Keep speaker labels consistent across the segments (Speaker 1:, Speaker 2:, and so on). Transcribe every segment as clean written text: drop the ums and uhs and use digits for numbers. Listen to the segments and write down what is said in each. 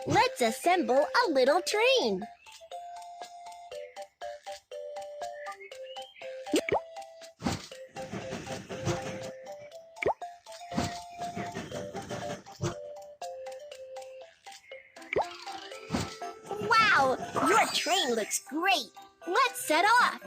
Speaker 1: Let's assemble a little train. Wow, your train looks great. Let's set off.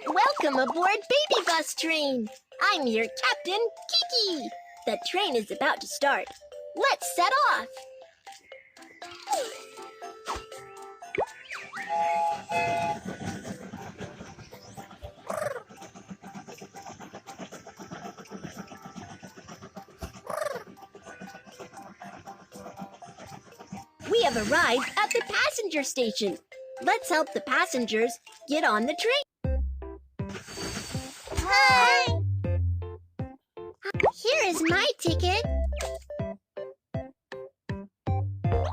Speaker 1: Welcome aboard Baby Bus Train. I'm your Captain KiKi. The train is about to start. Let's set off. We have arrived at the passenger station. Let's help the passengers get on the train.
Speaker 2: Hi!
Speaker 1: Here is my ticket.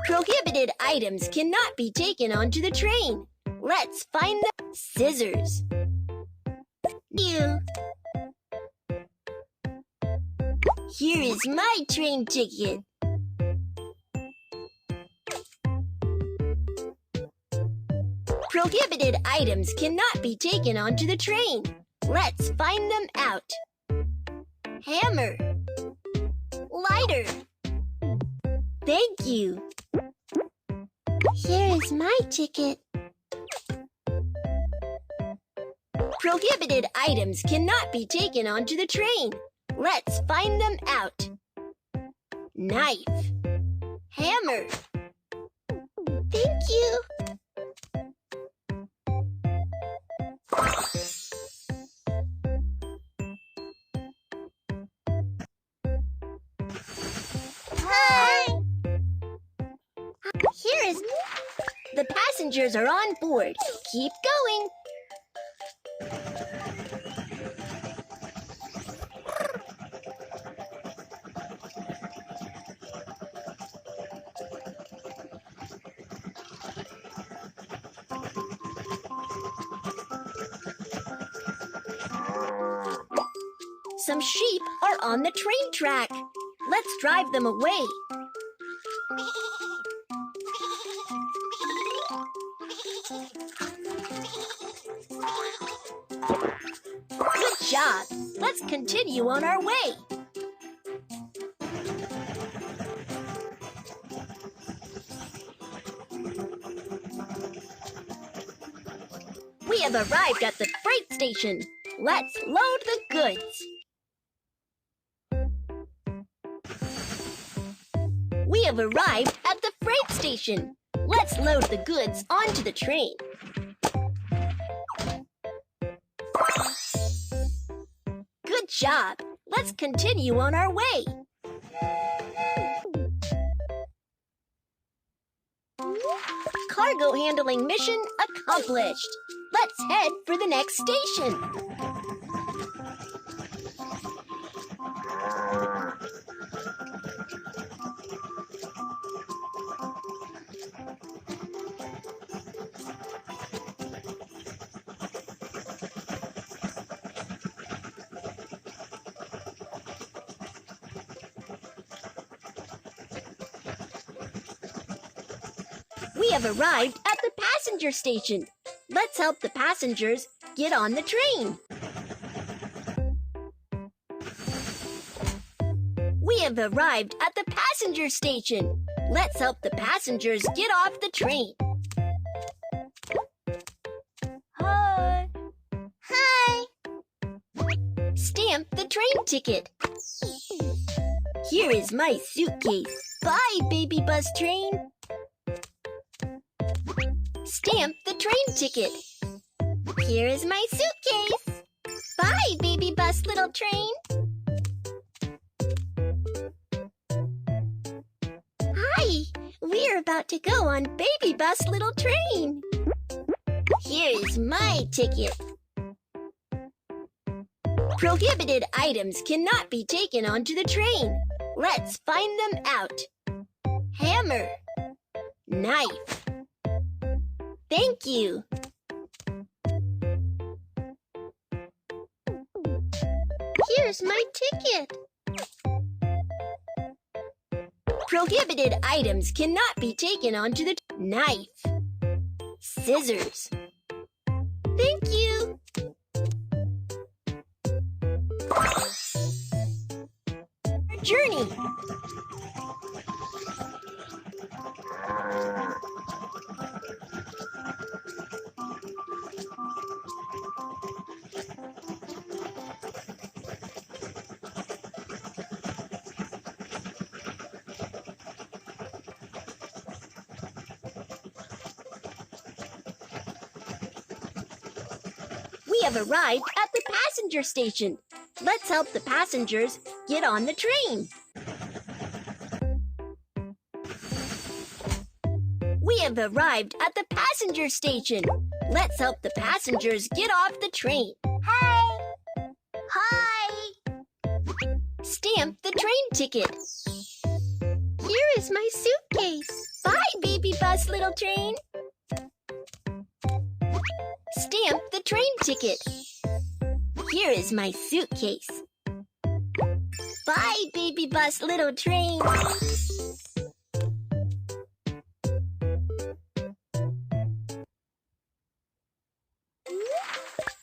Speaker 1: Prohibited items cannot be taken onto the train. Let's find the scissors. You. Here is my train ticket. Prohibited items cannot be taken onto the train. Let's find them out. Hammer. Lighter. Thank you. Here is my ticket. Prohibited items cannot be taken onto the train. Let's find them out. Knife. Hammer. Thank you.
Speaker 2: Hi!
Speaker 1: Here is... The passengers are on board. Keep going. Some sheep are on the train track. Let's drive them away. Good job. Let's continue on our way. We have arrived at the freight station. Let's load the goods. We have arrived at the freight station. Let's load the goods onto the train. Good job. Let's continue on our way. Cargo handling mission accomplished. Let's head for the next station. We have arrived at the passenger station. Let's help the passengers get on the train. We have arrived at the passenger station. Let's help the passengers get off the train.
Speaker 2: Hi! Hi!
Speaker 1: Stamp the train ticket. Here is my suitcase. Bye, Baby Bus Train. Stamp the train ticket. Here is my suitcase. Bye, Baby Bus Little Train. Hi, we're about to go on Baby Bus Little Train. Here is my ticket. Prohibited items cannot be taken onto the train. Let's find them out. Hammer. Knife. Thank you. Here's my ticket. Prohibited items cannot be taken onto the knife. Scissors. Thank you. Journey. We have arrived at the passenger station. Let's help the passengers get on the train. We have arrived at the passenger station. Let's help the passengers get off the train.
Speaker 2: Hi. Hi.
Speaker 1: Stamp the train ticket. Here is my suitcase. Bye, baby bus, little train. Stamp the train ticket. Here is my suitcase. Bye, baby bus, little train.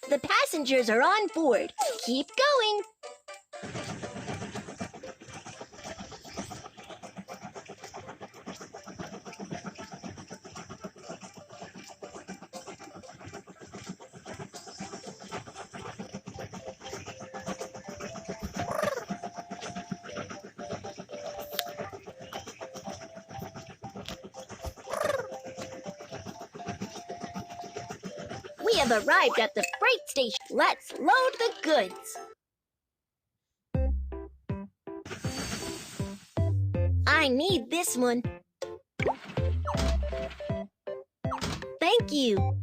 Speaker 1: The passengers are on board. Keep going. We have arrived at the freight station. Let's load the goods. I need this one. Thank you.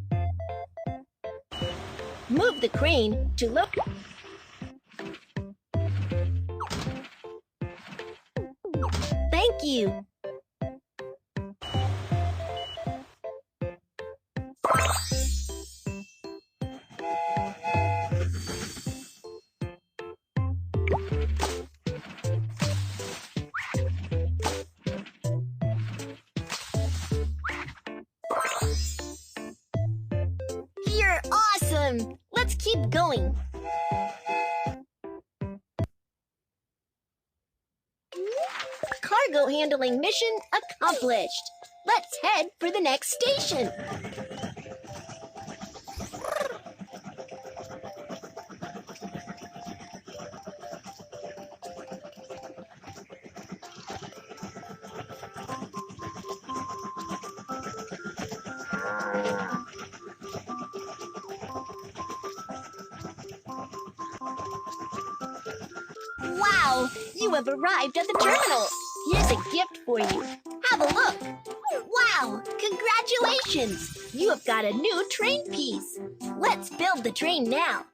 Speaker 1: Move the crane to look. Thank you. You're awesome! Let's keep going. Cargo handling mission accomplished. Let's head for the next station. Wow! You have arrived at the terminal. Here's a gift for you. Have a look. Wow! Congratulations! You have got a new train piece. Let's build the train now.